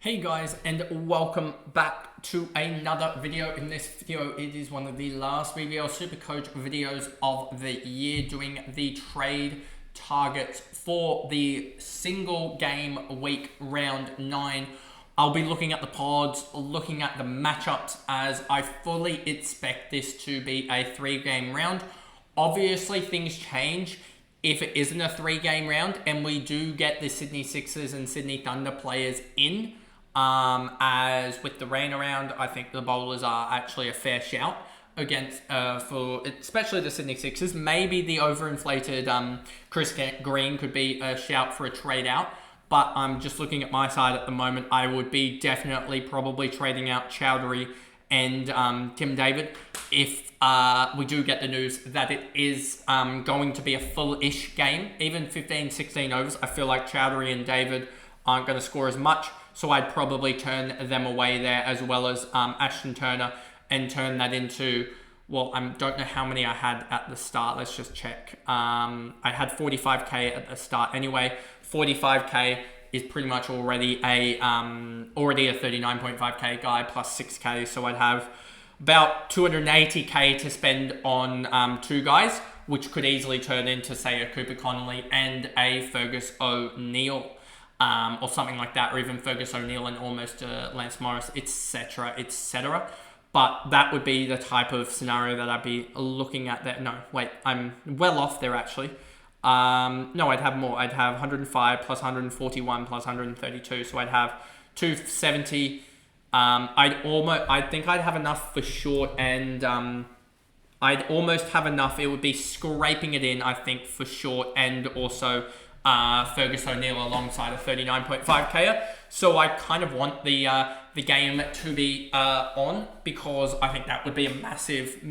Hey guys, and welcome back to another video. In this video, it is one of the last BBL SuperCoach videos of the year, doing the trade targets for the single game week round 9. I'll be looking at the pods, looking at the matchups, as I fully expect this to be a 3-game round. Obviously, things change if it isn't a 3-game round and we do get the Sydney Sixers and Sydney Thunder players in. As with the rain around, I think the bowlers are actually a fair shout against for especially the Sydney Sixers. Maybe the overinflated Chris Green could be a shout for a trade out, but I'm just looking at my side at the moment. I would be definitely probably trading out Chowdhury and Tim David if we do get the news that it is going to be a full-ish game. Even 15-16 overs, I feel like Chowdhury and David aren't going to score as much. So I'd probably turn them away there, as well as Ashton Turner, and turn that into, well, I don't know how many I had at the start. Let's just check. I had 45k at the start anyway. 45k is pretty much already a 39.5k guy plus 6k. So I'd have about 280k to spend on 2 guys, which could easily turn into, say, a Cooper Connolly and a Fergus O'Neill. Or something like that, or even Fergus O'Neill and almost Lance Morris, etc., etc. But that would be the type of scenario that I'd be looking at there. No, wait, I'm well off there actually. No, I'd have more. I'd have 105 plus 141 plus 132, so I'd have 270. I think I'd have enough for short, and I'd almost have enough. It would be scraping it in, I think, for short, and also Fergus O'Neill alongside a 39.5k. So I kind of want the game to be on, because I think that would be a massive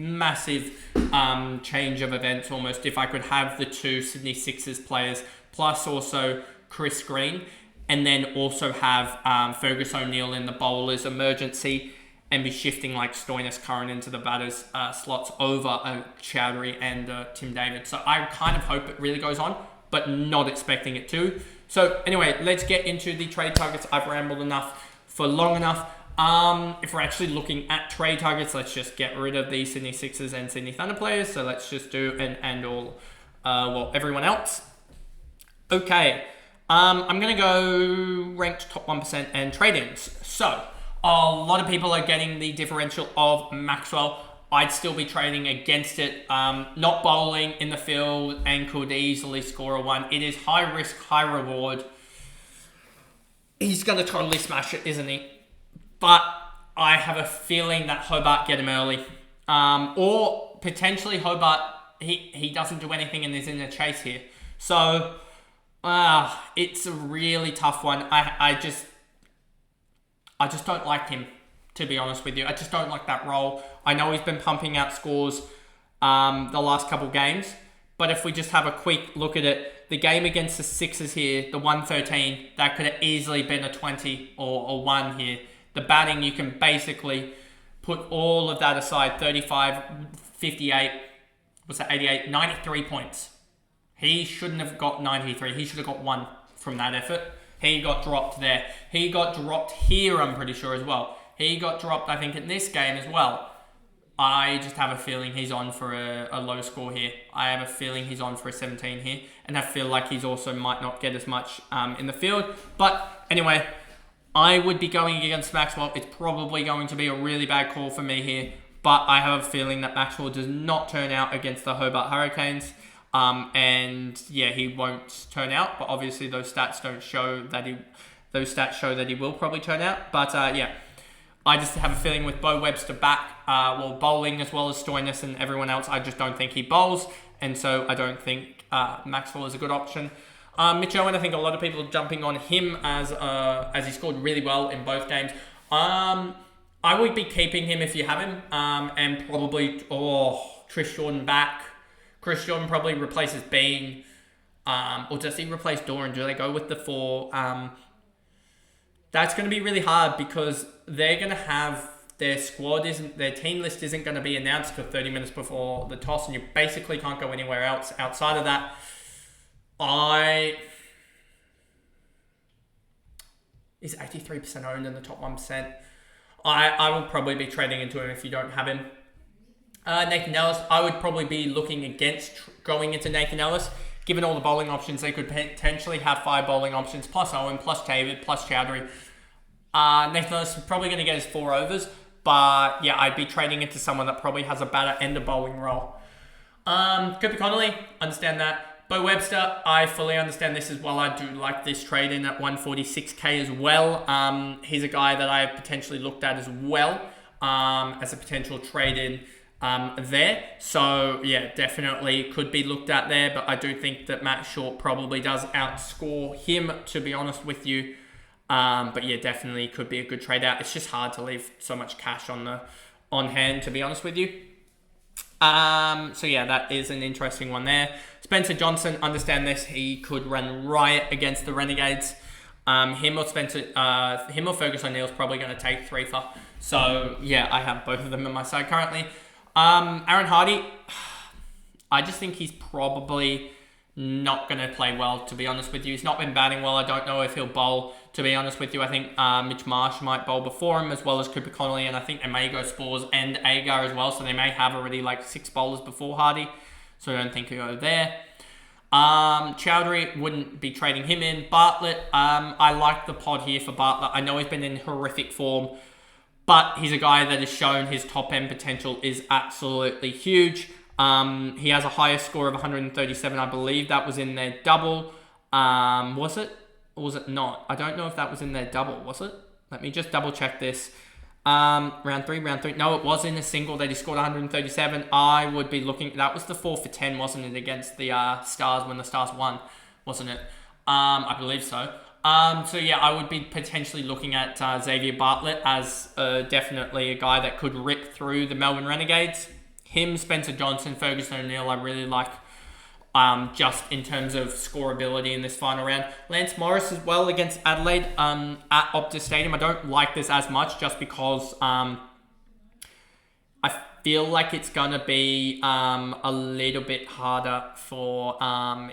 change of events almost, if I could have the 2 Sydney Sixers players plus also Chris Green, and then also have Fergus O'Neill in the bowlers emergency, and be shifting like Stoinis Curran into the batters slots over Chowdhury and Tim David. So I kind of hope it really goes on, but not expecting it to. So anyway, let's get into the trade targets. I've rambled enough for long enough. If we're actually looking at trade targets, let's just get rid of the Sydney Sixers and Sydney Thunder players. So let's just do everyone else. Okay, I'm gonna go ranked top 1% and trade-ins. So a lot of people are getting the differential of Maxwell. I'd still be trading against it. Not bowling in the field and could easily score a 1. It is high risk, high reward. He's going to totally smash it, isn't he? But I have a feeling that Hobart get him early. Or potentially Hobart, he doesn't do anything and is in a chase here. So it's a really tough one. I just don't like him, to be honest with you. I just don't like that role. I know he's been pumping out scores the last couple games, but if we just have a quick look at it, the game against the Sixers here, the 113, that could have easily been a 20 or a 1 here. The batting, you can basically put all of that aside. 35, 58, what's that, 88, 93 points. He shouldn't have got 93. He should have got 1 from that effort. He got dropped there. He got dropped here, I'm pretty sure, as well. He got dropped, I think, in this game as well. I just have a feeling he's on for a low score here. I have a feeling he's on for a 17 here. And I feel like he's also might not get as much in the field. But anyway, I would be going against Maxwell. It's probably going to be a really bad call for me here. But I have a feeling that Maxwell does not turn out against the Hobart Hurricanes. And yeah, he won't turn out. But obviously those stats don't show that he... Those stats show that he will probably turn out. But yeah, I just have a feeling with Bo Webster back, bowling as well as Stoinis and everyone else, I just don't think he bowls. And so I don't think Maxwell is a good option. Mitch Owen, I think a lot of people are jumping on him as he scored really well in both games. I would be keeping him if you have him. And probably, Chris Jordan back. Chris Jordan probably replaces Bean. Or does he replace Doran? Do they go with the 4? That's going to be really hard, because they're going to have their team list isn't going to be announced for 30 minutes before the toss, and you basically can't go anywhere else outside of that. is 83% owned in the top 1%. I will probably be trading into him if you don't have him. Nathan Ellis, I would probably be looking against going into Nathan Ellis. Given all the bowling options, they could potentially have 5 bowling options, plus Owen, plus David, plus Chowdhury. Nathan Ellis is probably going to get his 4 overs, but yeah, I'd be trading into someone that probably has a better end of bowling role. Cooper Connolly, understand that. Bo Webster, I fully understand this as well. I do like this trade in at 146k as well. He's a guy that I have potentially looked at as well as a potential trade in there. So yeah, definitely could be looked at there, but I do think that Matt Short probably does outscore him, to be honest with you. But yeah, definitely could be a good trade out. It's just hard to leave so much cash on hand, to be honest with you. So yeah, that is an interesting one there. Spencer Johnson, understand this. He could run riot against the Renegades. Him or Fergus O'Neill's probably going to take 3 for. So yeah, I have both of them on my side currently. Aaron Hardy, I just think he's probably not going to play well, to be honest with you. He's not been batting well. I don't know if he'll bowl, to be honest with you. I think Mitch Marsh might bowl before him, as well as Cooper Connolly, and I think they may go Spores and Agar as well, so they may have already like 6 bowlers before Hardy, so I don't think he'll go there. Chowdhury, wouldn't be trading him in. Bartlett, I like the pod here for Bartlett. I know he's been in horrific form, but he's a guy that has shown his top end potential is absolutely huge. He has a higher score of 137. I believe that was in their double. Was it? Or was it not? I don't know if that was in their double. Was it? Let me just double check this. Round three. No, it was in a single that he scored 137. I would be looking. That was the 4 for 10, wasn't it? Against the Stars when the Stars won, wasn't it? I believe so. So yeah, I would be potentially looking at Xavier Bartlett as definitely a guy that could rip through the Melbourne Renegades. Him, Spencer Johnson, Ferguson O'Neill, I really like just in terms of scoreability in this final round. Lance Morris as well against Adelaide at Optus Stadium. I don't like this as much just because I feel like it's going to be a little bit harder for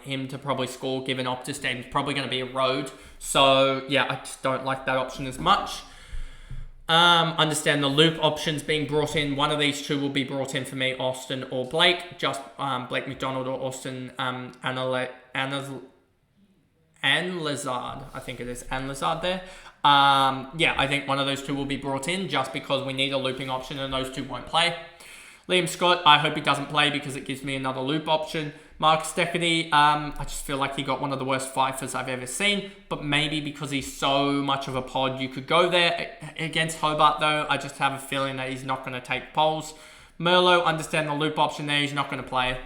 him to probably score, given Optus Stadium is probably going to be a road. So yeah, I just don't like that option as much. Understand the loop options being brought in. One of these two will be brought in for me, Austin or Blake. Just Blake McDonald or Austin Anlazard, I think it is, Anlazard there. Yeah, I think one of those two will be brought in just because we need a looping option and those two won't play. Liam Scott, I hope he doesn't play because it gives me another loop option. Marcus Deckety, I just feel like he got one of the worst fifers I've ever seen, but maybe because he's so much of a pod, you could go there. Against Hobart, though, I just have a feeling that he's not going to take polls. Merlot, understand the loop option there, he's not going to play.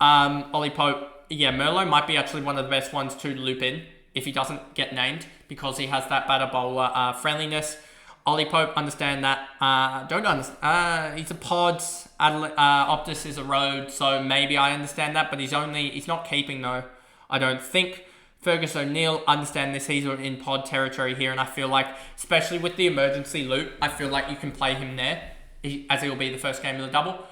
Ollie Pope, yeah, Merlot might be actually one of the best ones to loop in if he doesn't get named because he has that batter bowler friendliness. Ollie Pope, understand that. Don't understand. He's a pod. Optus is a road, so maybe I understand that, but he's not keeping though, I don't think. Fergus O'Neill, understand this. He's in pod territory here, and I feel like, especially with the emergency loop, I feel like you can play him there, as it will be the first game of the double.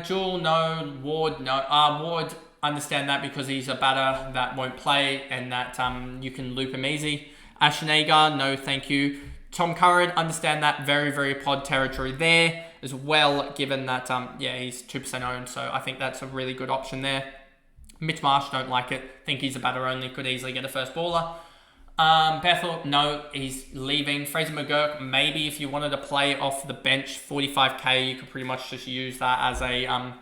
Jewel, no. Ward, no. Ward, understand that because he's a batter that won't play, and that you can loop him easy. Ashton Agar, no, thank you. Tom Curran, understand that, very, very pod territory there as well, given that, yeah, he's 2% owned, so I think that's a really good option there. Mitch Marsh, don't like it. Think he's a batter only, could easily get a first baller. Bethel, no, he's leaving. Fraser McGurk, maybe if you wanted to play off the bench, 45k, you could pretty much just use that as a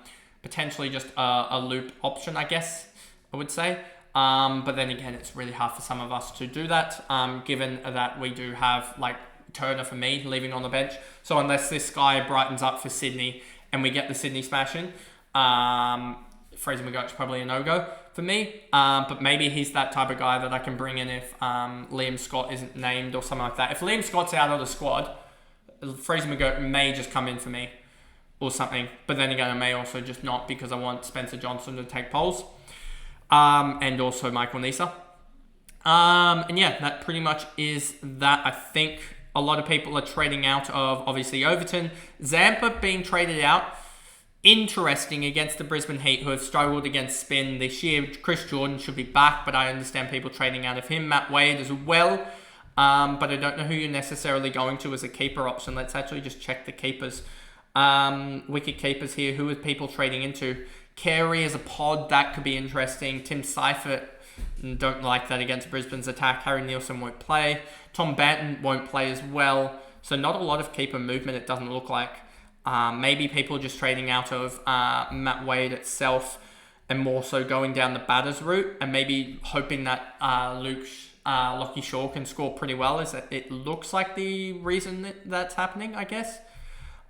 potentially just a loop option, I guess, I would say. But then again, it's really hard for some of us to do that, given that we do have, like, Turner for me leaving on the bench. So unless this guy brightens up for Sydney and we get the Sydney smashing, Fraser McGurk's probably a no-go for me. But maybe he's that type of guy that I can bring in if Liam Scott isn't named or something like that. If Liam Scott's out of the squad, Fraser McGurk may just come in for me or something. But then again, I may also just not because I want Spencer Johnson to take polls. And also Michael Nisa. And yeah, that pretty much is that. I think a lot of people are trading out of, obviously, Overton. Zampa being traded out. Interesting against the Brisbane Heat, who have struggled against spin this year. Chris Jordan should be back, but I understand people trading out of him. Matt Wade as well. but I don't know who you're necessarily going to as a keeper option. Let's actually just check the keepers. Wicket keepers here. Who are people trading into? Carey as a pod, that could be interesting. Tim Seifert, don't like that against Brisbane's attack. Harry Nielsen won't play. Tom Banton won't play as well. So not a lot of keeper movement, it doesn't look like. Maybe people just trading out of Matt Wade itself and more so going down the batters route and maybe hoping that Lockie Shaw can score pretty well. It looks like the reason that's happening, I guess.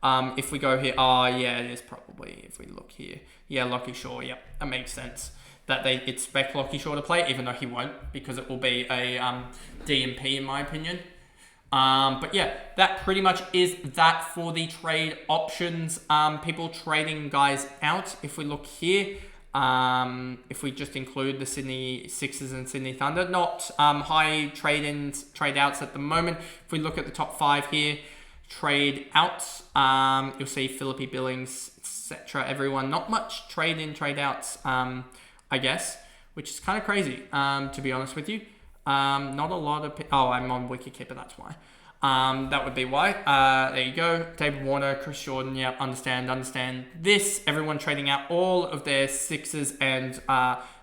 If we go here, yeah, it is probably, if we look here. Yeah, Lockie Shaw, yep, that makes sense. That they expect Lockie Shaw to play, even though he won't, because it will be a DMP in my opinion. But yeah, that pretty much is that for the trade options. People trading guys out. If we look here, if we just include the Sydney Sixers and Sydney Thunder, not high trade-ins, trade-outs at the moment. If we look at the top 5 here, trade-outs, you'll see Philippi Billings, etc. Everyone, not much trade-in, trade-outs, I guess, which is kind of crazy, to be honest with you. Not a lot of... I'm on Wicketkeeper, that's why. That would be why. There you go. David Warner, Chris Jordan, yeah, understand this. Everyone trading out all of their Sixers and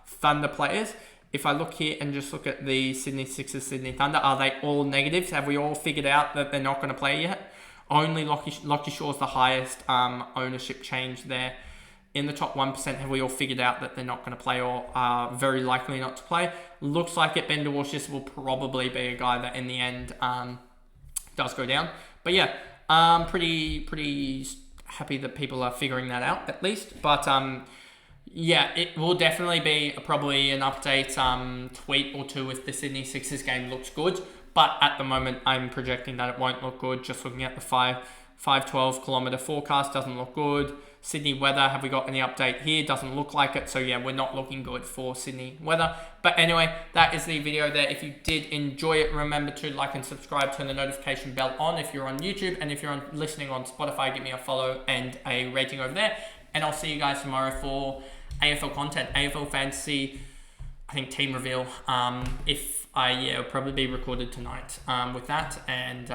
Thunder players. If I look here and just look at the Sydney Sixers, Sydney Thunder, are they all negatives? Have we all figured out that they're not going to play yet? Only Lockie Shaw's the highest ownership change there. In the top 1%, have we all figured out that they're not going to play or are very likely not to play? Looks like it. Ben DeWashis will probably be a guy that in the end does go down. But yeah, pretty happy that people are figuring that out at least. But yeah, it will definitely be probably an update tweet or two if the Sydney Sixers game looks good. But at the moment, I'm projecting that it won't look good. Just looking at the 512 kilometre forecast doesn't look good. Sydney weather, have we got any update here? Doesn't look like it. So yeah, we're not looking good for Sydney weather. But anyway, that is the video there. If you did enjoy it, remember to like and subscribe, turn the notification bell on if you're on YouTube. And if you're listening on Spotify, give me a follow and a rating over there. And I'll see you guys tomorrow for AFL content, AFL Fantasy, I think team reveal. It'll probably be recorded tonight with that, and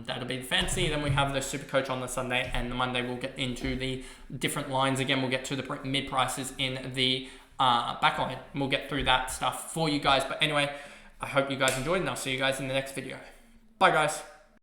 that'll be the fantasy. Then we have the SuperCoach on the Sunday, and the Monday we'll get into the different lines again. We'll get to the mid prices in the backline. We'll get through that stuff for you guys. But anyway, I hope you guys enjoyed, and I'll see you guys in the next video. Bye, guys.